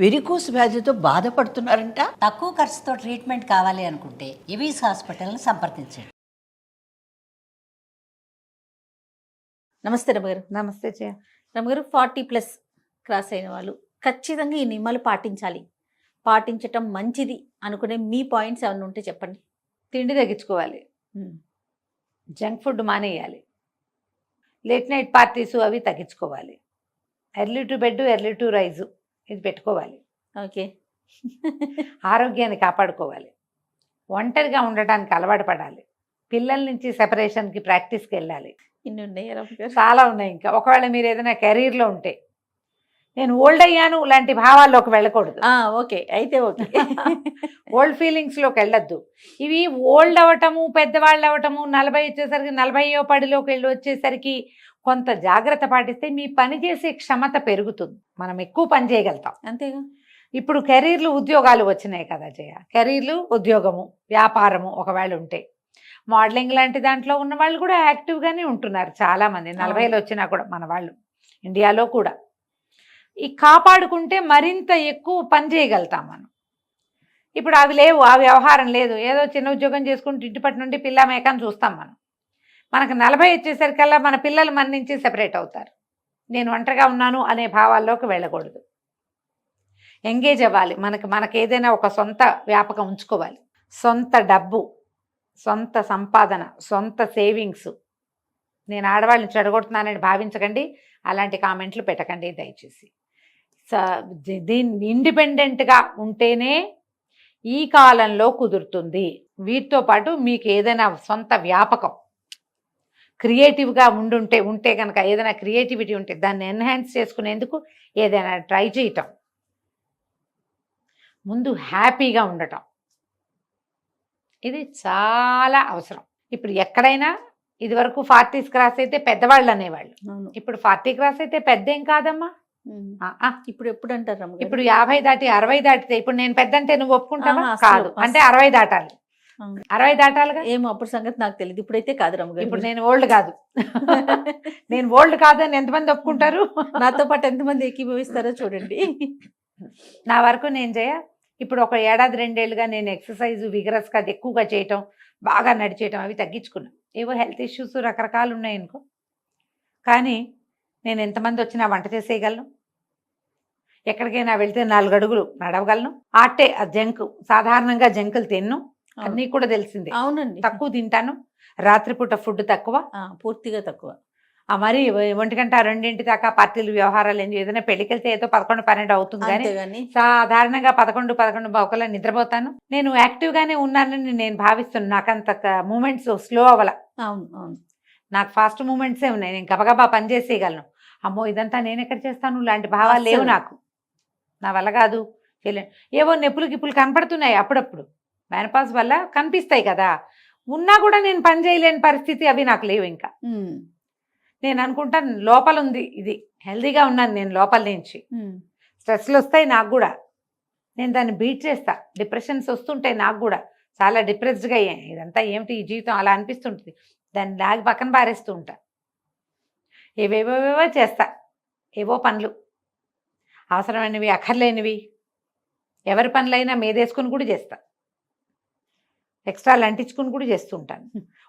Varicose వ్యాధితో బాధపడుతున్నారంట. తక్కువ ఖర్చుతో ట్రీట్మెంట్ కావాలి అనుకుంటే ఎవిస్ హాస్పిటల్ని సంప్రదించండి. నమస్తే రమగారు. నమస్తే జయ. రమగారు, 40+ క్రాస్ అయిన వాళ్ళు ఖచ్చితంగా ఈ నియమాలు పాటించటం మంచిది అనుకునే మీ పాయింట్స్ ఏమైనా ఉంటే చెప్పండి. తిండి తగ్గించుకోవాలి, జంక్ ఫుడ్ మానేయాలి, లేట్ నైట్ పార్టీస్ అవి తగ్గించుకోవాలి, early to bed early to rise ఇది పెట్టుకోవాలి. ఓకే. ఆరోగ్యాన్ని కాపాడుకోవాలి, ఒంటరిగా ఉండటానికి అలవాటు పడాలి, పిల్లల నుంచి సెపరేషన్కి ప్రాక్టీస్కి వెళ్ళాలి. ఇన్ని ఉన్నాయి రమగారు. చాలా ఉన్నాయి. ఇంకా ఒకవేళ మీరు ఏదైనా కెరీర్లో ఉంటే నేను ఓల్డ్ అయ్యాను లాంటి భావాల్లోకి వెళ్ళకూడదు. ఓకే, అయితే ఓకే. ఓల్డ్ ఫీలింగ్స్లోకి వెళ్ళొద్దు. ఇవి ఓల్డ్ అవ్వటము, పెద్దవాళ్ళు అవ్వటము, 40 వచ్చేసరికి 40వ పడిలోకి వెళ్ళి వచ్చేసరికి కొంత జాగ్రత్త పాటిస్తే మీ పని చేసే క్షమత పెరుగుతుంది, మనం ఎక్కువ పని చేయగలుగుతాం. అంతేగా. ఇప్పుడు కెరీర్లు ఉద్యోగాలు వచ్చినాయి కదా జయ. కెరీర్లు, ఉద్యోగము, వ్యాపారము ఒకవేళ ఉంటే, మోడలింగ్ లాంటి దాంట్లో ఉన్న వాళ్ళు కూడా యాక్టివ్గానే ఉంటున్నారు చాలామంది. 40లో వచ్చినా కూడా మన వాళ్ళు ఇండియాలో కూడా ఈ కాపాడుకుంటే మరింత ఎక్కువ పని చేయగలుగుతాం మనం. ఇప్పుడు అవి లేవు, ఆ వ్యవహారం లేదు. ఏదో చిన్న ఉద్యోగం చేసుకుంటూ ఇంటిపటి నుండి పిల్ల మేకని చూస్తాం మనం. మనకు 40 వచ్చేసరికల్లా మన పిల్లలు మన నుంచి సెపరేట్ అవుతారు. నేను ఒంటరిగా ఉన్నాను అనే భావాల్లోకి వెళ్ళకూడదు. ఎంగేజ్ అవ్వాలి. మనకు ఏదైనా ఒక సొంత వ్యాపకం ఉంచుకోవాలి. సొంత డబ్బు, సొంత సంపాదన, సొంత సేవింగ్స్. నేను ఆడవాళ్ళని చెడగొడుతున్నానని భావించకండి, అలాంటి కామెంట్లు పెట్టకండి దయచేసి. దీన్ని ఇండిపెండెంట్గా ఉంటేనే ఈ కాలంలో కుదురుతుంది. వీటితో పాటు మీకు ఏదైనా సొంత వ్యాపకం క్రియేటివ్గా ఉంటే కనుక, ఏదైనా క్రియేటివిటీ ఉంటే దాన్ని ఎన్హాన్స్ చేసుకునేందుకు ఏదైనా ట్రై చేయటం, ముందు హ్యాపీగా ఉండటం, ఇది చాలా అవసరం. ఇప్పుడు ఎక్కడైనా ఇదివరకు 40s క్రాస్ అయితే పెద్దవాళ్ళు అనేవాళ్ళు, ఇప్పుడు 40 క్రాస్ అయితే పెద్ద ఏం కాదమ్మా. ఇప్పుడు ఎప్పుడు అంటారు రమగారు? ఇప్పుడు 50 దాటి 60 దాటితే, ఇప్పుడు నేను పెద్ద అంటే నువ్వు ఒప్పుకుంటావా? కాదు, అంటే 60 దాటాలి. 60 దాటాలిగా. ఏమో అప్పుడు సంగతి నాకు తెలియదు, ఇప్పుడైతే కాదు రమగారు. ఇప్పుడు నేను ఓల్డ్ కాదు. నేను ఓల్డ్ కాదని ఎంతమంది ఒప్పుకుంటారు? నాతో పాటు ఎంతమంది ఏకీభవిస్తారో చూడండి. నా వరకు నేను ఇప్పుడు ఒక ఏడాది 2 ఏళ్ళుగా నేను ఎక్సర్సైజ్ విగరస్గా ఎక్కువగా చేయటం, బాగా నడిచేయటం అవి తగ్గించుకున్నాను. ఏవో హెల్త్ ఇష్యూస్ రకరకాలు ఉన్నాయనుకో, కానీ నేను ఎంతమంది వచ్చినా వంట చేసేయగలను, ఎక్కడికైనా వెళ్తే 4 అడుగులు నడవగలను. జంక్, సాధారణంగా జంకులు తిన్ను, అన్నీ కూడా తెలిసిందే. అవునండి, తక్కువ తింటాను. రాత్రిపూట ఫుడ్ తక్కువ, పూర్తిగా తక్కువ. మరి 1 గంట 2 దాకా పార్టీలు వ్యవహారాలు ఏదైనా పెళ్లికి వెళ్తే ఏదో 11, 12 అవుతుంది, కానీ సాధారణంగా 11, 11 ఒకలా నిద్రపోతాను. నేను యాక్టివ్గానే ఉన్నానని నేను భావిస్తున్నాను. నాకు అంత మూమెంట్స్ స్లో అవ్వాల. అవును, నాకు ఫాస్ట్ మూమెంట్సే ఉన్నాయి. నేను గబగబా పని చేసేయగలను. అమ్మో ఇదంతా నేను ఎక్కడ చేస్తాను లాంటి భావాలు లేవు నాకు. నా వల్ల కాదు, చేయలేను. ఏవో నెప్పులు గిప్పులు కనపడుతున్నాయి అప్పుడప్పుడు, మెనపాజ్ వల్ల కనిపిస్తాయి కదా, ఉన్నా కూడా నేను పని చేయలేని పరిస్థితి, అవి నాకు లేవు. ఇంకా నేను అనుకుంటాను లోపల ఉంది, ఇది హెల్దీగా ఉన్నాను నేను లోపల నుంచి. స్ట్రెస్లు వస్తాయి నాకు కూడా, నేను దాన్ని బీట్ చేస్తా. డిప్రెషన్స్ వస్తుంటాయి నాకు కూడా, చాలా డిప్రెస్డ్గా ఇదంతా ఏమిటి ఈ జీవితం అలా అనిపిస్తుంటుంది. దాన్ని లాగి పక్కన పారేస్తూ ఉంటా. ఏవేవేవో చేస్తా, ఏవో పనులు, అవసరమైనవి అక్కర్లేనివి, ఎవరి పనులైనా మీదేసుకుని కూడా చేస్తా, ఎక్స్ట్రాలు అంటించుకుని కూడా చేస్తూ ఉంటాను.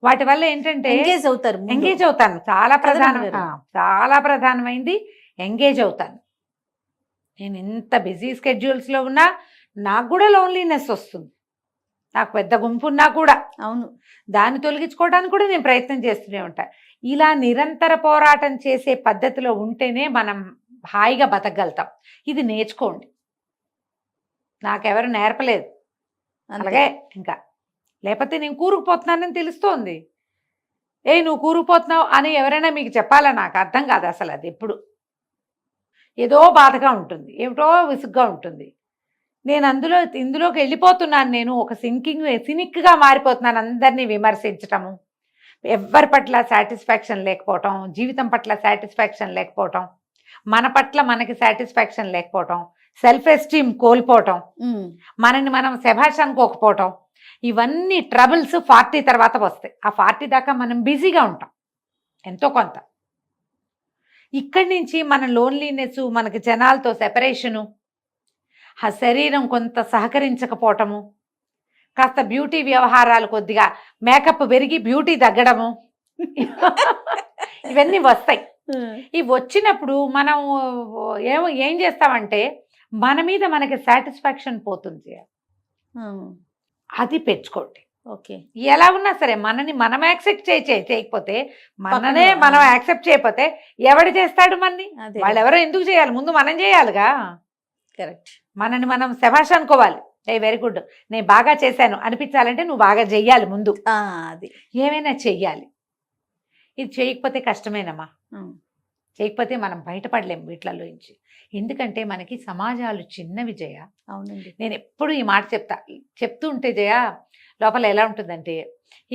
వాటి వల్ల ఏంటంటే ఎంగేజ్ అవుతాను. చాలా ప్రధానమైంది ఎంగేజ్ అవుతాను. నేను ఎంత బిజీ స్కెడ్యూల్స్లో ఉన్నా నాకు కూడా లోన్లీనెస్ వస్తుంది. నాకు పెద్ద గుంపు ఉన్నా కూడా, అవును, దాన్ని తొలగించుకోవడానికి కూడా నేను ప్రయత్నం చేస్తూనే ఉంటాను. ఇలా నిరంతర పోరాటం చేసే పద్ధతిలో ఉంటేనే మనం హాయిగా బతకగలుగుతాం. ఇది నేర్చుకోండి, నాకెవరు నేర్పలేదు. అలాగే ఇంకా లేకపోతే నేను కూరుకుపోతున్నానని తెలుస్తోంది. నువ్వు కూరుకుపోతున్నావు అని ఎవరైనా మీకు చెప్పాలా? నాకు అర్థం కాదు అసలు. అది ఎప్పుడు ఏదో బాధగా ఉంటుంది, ఏమిటో విసుగ్గా ఉంటుంది. నేను ఇందులోకి వెళ్ళిపోతున్నాను. నేను ఒక సినిక్గా మారిపోతున్నాను. అందరినీ విమర్శించటము, ఎవరి పట్ల సాటిస్ఫాక్షన్ లేకపోవటం, జీవితం పట్ల సాటిస్ఫాక్షన్ లేకపోవటం, మన పట్ల మనకి సాటిస్ఫాక్షన్ లేకపోవటం, సెల్ఫ్ ఎస్టీమ్ కోల్పోవటం, మనని మనం శభాష్ అనుకోకపోవటం, ఇవన్నీ ట్రబుల్స్ 40 తర్వాత వస్తాయి. ఆ 40 దాకా మనం బిజీగా ఉంటాం ఎంతో కొంత. ఇక్కడి నుంచి మన లోన్లీనెస్, మనకి జనాలతో సెపరేషను, ఆ శరీరం కొంత సహకరించకపోవటము, కాస్త బ్యూటీ వ్యవహారాలు కొద్దిగా మేకప్ పెరిగి బ్యూటీ తగ్గడము ఇవన్నీ వస్తాయి. ఇవి వచ్చినప్పుడు మనం ఏం చేస్తామంటే మన మీద మనకి సాటిస్ఫాక్షన్ పోతుంది. అది పెంచుకోండి. ఓకే. ఎలా ఉన్నా సరే మనని మనం యాక్సెప్ట్ చేయకపోతే, మననే మనం యాక్సెప్ట్ చేయకపోతే ఎవడు చేస్తాడు మనని? వాళ్ళు ఎవరో ఎందుకు చేయాలి? ముందు మనం చేయాలిగా. కరెక్ట్. మనని మనం శభాష్ అనుకోవాలి. వెరీ గుడ్, నేను బాగా చేశాను అనిపించాలంటే నువ్వు బాగా చెయ్యాలి ముందు. అది ఏమైనా చెయ్యాలి. ఇది చేయకపోతే కష్టమేనమ్మా. చేయకపోతే మనం బయటపడలేము వీటిలలో నుంచి. ఎందుకంటే మనకి సమాజాలు చిన్నవి జయ. అవునండి. నేను ఎప్పుడు ఈ మాట చెప్తూ ఉంటే జయ లోపల ఎలా ఉంటుందంటే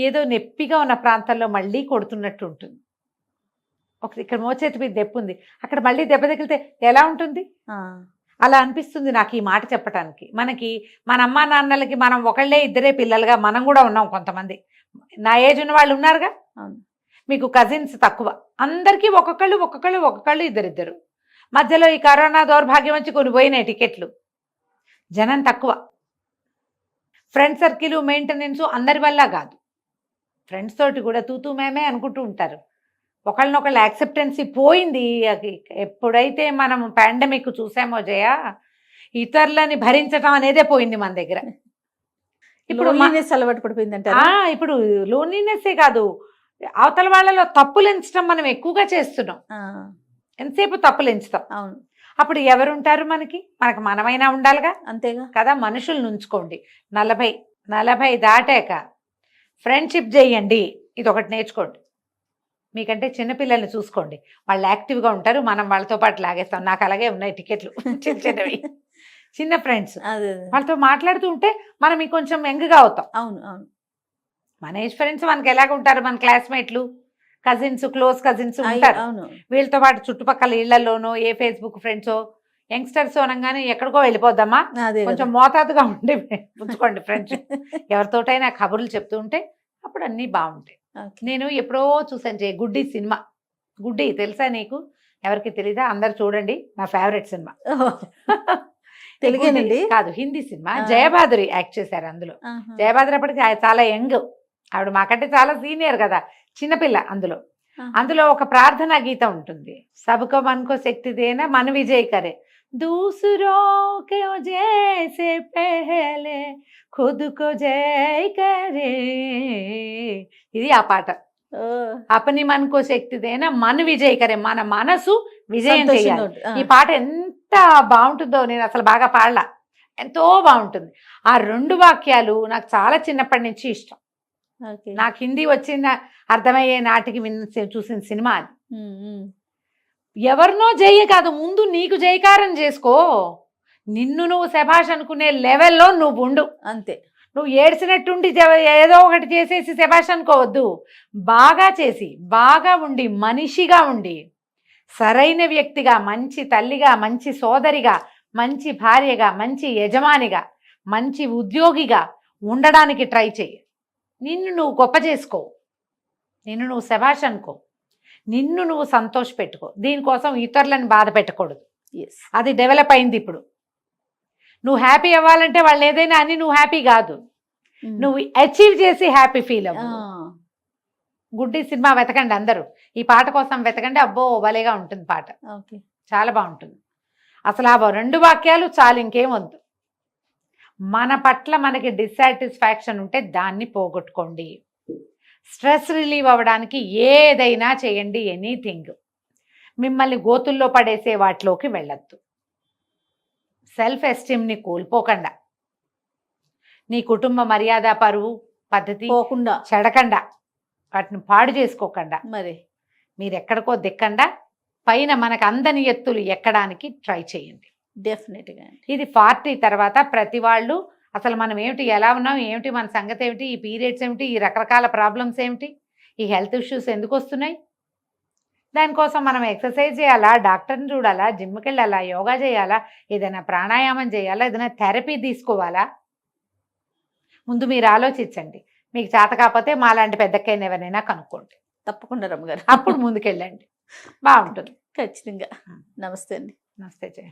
ఏదో నొప్పిగా ఉన్న ప్రాంతాల్లో మళ్ళీ కొడుతున్నట్టు ఉంటుంది. ఇక్కడ మోచేతి మీద దెబ్బ ఉంది, అక్కడ మళ్ళీ దెబ్బ తగిలితే ఎలా ఉంటుంది? అలా అనిపిస్తుంది నాకు ఈ మాట చెప్పటానికి. మనకి మన అమ్మా నాన్నలకి మనం ఒకళ్ళే ఇద్దరే పిల్లలుగా మనం కూడా ఉన్నాం. కొంతమంది నా ఏజ్ ఉన్న వాళ్ళు ఉన్నారుగా. మీకు కజిన్స్ తక్కువ, అందరికీ ఒక్కొక్కళ్ళు ఇద్దరిద్దరు. మధ్యలో ఈ కరోనా దౌర్భాగ్యం వచ్చి కొన్ని పోయినాయి టికెట్లు, జనం తక్కువ. ఫ్రెండ్ సర్కిల్ మెయింటెనెన్స్ అందరి వల్ల కాదు, ఫ్రెండ్స్ తోటి కూడా తూతూ మేమే అనుకుంటూ ఉంటారు. ఒకళ్ళనొకళ్ళు యాక్సెప్టెన్సీ పోయింది. ఎప్పుడైతే మనం పాండమిక్ చూసామో జయ, ఇతరులని భరించటం అనేదే పోయింది మన దగ్గర. ఇప్పుడు అలవాటు పడిపోయిందంట. ఇప్పుడు లోన్లీనెస్సే కాదు, అవతల వాళ్ళలో తప్పులు ఎంచడం మనం ఎక్కువగా చేస్తున్నాం. ఎంతసేపు తప్పులు ఎంచుతాం. అవును. అప్పుడు ఎవరుంటారు మనకి మనమైనా ఉండాలిగా. అంతేగా కదా. మనుషులు నుంచుకోండి. 40 దాటాక ఫ్రెండ్షిప్ చేయండి. ఇది ఒకటి నేర్చుకోండి. మీకంటే చిన్నపిల్లల్ని చూసుకోండి, వాళ్ళు యాక్టివ్గా ఉంటారు, మనం వాళ్ళతో పాటు లాగేస్తాం. నాకు అలాగే ఉన్నాయి టికెట్లు, చిన్నవి చిన్న ఫ్రెండ్స్. వాళ్ళతో మాట్లాడుతూ ఉంటే మనం ఇంకొంచెం యంగ్గా అవుతాం. అవును అవును. మన ఏజ్ ఫ్రెండ్స్ మనకి ఎలాగ ఉంటారు? మన క్లాస్మేట్లు, కజిన్స్, క్లోజ్ కజిన్స్ ఉంటారు. వీళ్ళతో పాటు చుట్టుపక్కల ఇళ్లలోనో ఏ ఫేస్బుక్ ఫ్రెండ్సో యంగ్స్టర్స్ అనగానే ఎక్కడికో వెళ్ళిపోద్దామా. కొంచెం మోతాదుగా ఉండి ఉంచుకోండి ఫ్రెండ్షిప్. ఎవరితోటైనా కబుర్లు చెప్తూ ఉంటే అప్పుడు అన్నీ బాగుంటాయి. నేను ఎప్పుడో చూసాను గుడ్డి సినిమా. గుడ్డి తెలుసా నీకు? ఎవరికి తెలీదా? అందరు చూడండి, నా ఫేవరెట్ సినిమా. తెలుగేనండి కాదు, హిందీ సినిమా. జయబాదురి యాక్ట్ చేశారు అందులో. జయబాదురి అప్పటికి చాలా యంగ్, ఆవిడ మాకంటే చాలా సీనియర్ కదా, చిన్నపిల్ల. అందులో ఒక ప్రార్థనా గీతం ఉంటుంది. సబ్కో మన్కో శక్తి దేనా మన విజయ్ కరే, దూసరో కే జైసే పెహలే ఖుద్ కో జై కరే. ఇది ఆ పాట. అపని మన్కో శక్తి దేనా మన విజయ్ కరే, మన మనసు విజయం చేయాలి. ఈ పాట ఎంత బాగుంటుందో, నేను అసలు బాగా పాడలా, ఎంతో బాగుంటుంది. ఆ 2 వాక్యాలు నాకు చాలా చిన్నప్పటి నుంచి ఇష్టం. నాకు హిందీ వచ్చిన అర్థమయ్యే నాటికి చూసిన సినిమా అది. ఎవరినో జయ కాదు, ముందు నీకు జయకారం చేసుకో. నిన్ను నువ్వు శభాష్ అనుకునే లెవెల్లో నువ్వు ఉండు. అంతే. నువ్వు ఏడ్చినట్టుండి ఏదో ఒకటి చేసేసి శభాష్ అనుకోవద్దు. బాగా చేసి, బాగా ఉండి, మనిషిగా ఉండి, సరైన వ్యక్తిగా, మంచి తల్లిగా, మంచి సోదరిగా, మంచి భార్యగా, మంచి యజమానిగా, మంచి ఉద్యోగిగా ఉండడానికి ట్రై చెయ్యి. నిన్ను నువ్వు గొప్ప చేసుకో, నిన్ను నువ్వు శభాష్ అనుకో, నిన్ను నువ్వు సంతోష పెట్టుకో. దీనికోసం ఇతరులను బాధ పెట్టకూడదు. అది డెవలప్ అయింది ఇప్పుడు. నువ్వు హ్యాపీ అవ్వాలంటే వాళ్ళు ఏదైనా అని నువ్వు హ్యాపీ కాదు, నువ్వు అచీవ్ చేసి హ్యాపీ ఫీల్ అవ్వు. గుడ్డి సినిమా వెతకండి అందరూ, ఈ పాట కోసం వెతకండి. అబ్బో భలేగా ఉంటుంది పాట, చాలా బాగుంటుంది. అసలు ఆ 2 వాక్యాలు చాలు, ఇంకేం వద్దు. మన పట్ల మనకి డిస్సాటిస్ఫాక్షన్ ఉంటే దాన్ని పోగొట్టుకోండి. స్ట్రెస్ రిలీవ్ అవ్వడానికి ఏదైనా చేయండి, ఎనీథింగ్. మిమ్మల్ని గోతుల్లో పడేసే వాటిలోకి వెళ్ళొద్దు. సెల్ఫ్ ఎస్టీమ్ని కోల్పోకుండా, నీ కుటుంబ మర్యాద, పరువు, పద్ధతి పోకుండా, చెడకుండా, వాటిని పాడు చేసుకోకుండా, మరి మీరు ఎక్కడికో దిక్కండా పైన మనకు అందని ఎత్తులు ఎక్కడానికి ట్రై చేయండి. డెఫినెట్గా. ఇది 40 తర్వాత ప్రతి వాళ్ళు అసలు మనం ఏమిటి, ఎలా ఉన్నాం, ఏమిటి మన సంగతి ఏమిటి, ఈ పీరియడ్స్ ఏమిటి, ఈ రకరకాల ప్రాబ్లమ్స్ ఏమిటి, ఈ హెల్త్ ఇష్యూస్ ఎందుకు వస్తున్నాయి, దానికోసం మనం ఎక్సర్సైజ్ చేయాలా, డాక్టర్ని చూడాలా, జిమ్కి వెళ్ళాలా, యోగా చేయాలా, ఏదైనా ప్రాణాయామం చేయాలా, ఏదైనా థెరపీ తీసుకోవాలా, ముందు మీరు ఆలోచించండి. మీకు చేత కాకపోతే మాలాంటి పెద్దక్కైనా ఎవరైనా కనుక్కోండి. తప్పకుండా రమ్మగారు, అప్పుడు ముందుకెళ్ళండి, బాగుంటుంది. ఖచ్చితంగా. నమస్తే అండి. నమస్తే జయ.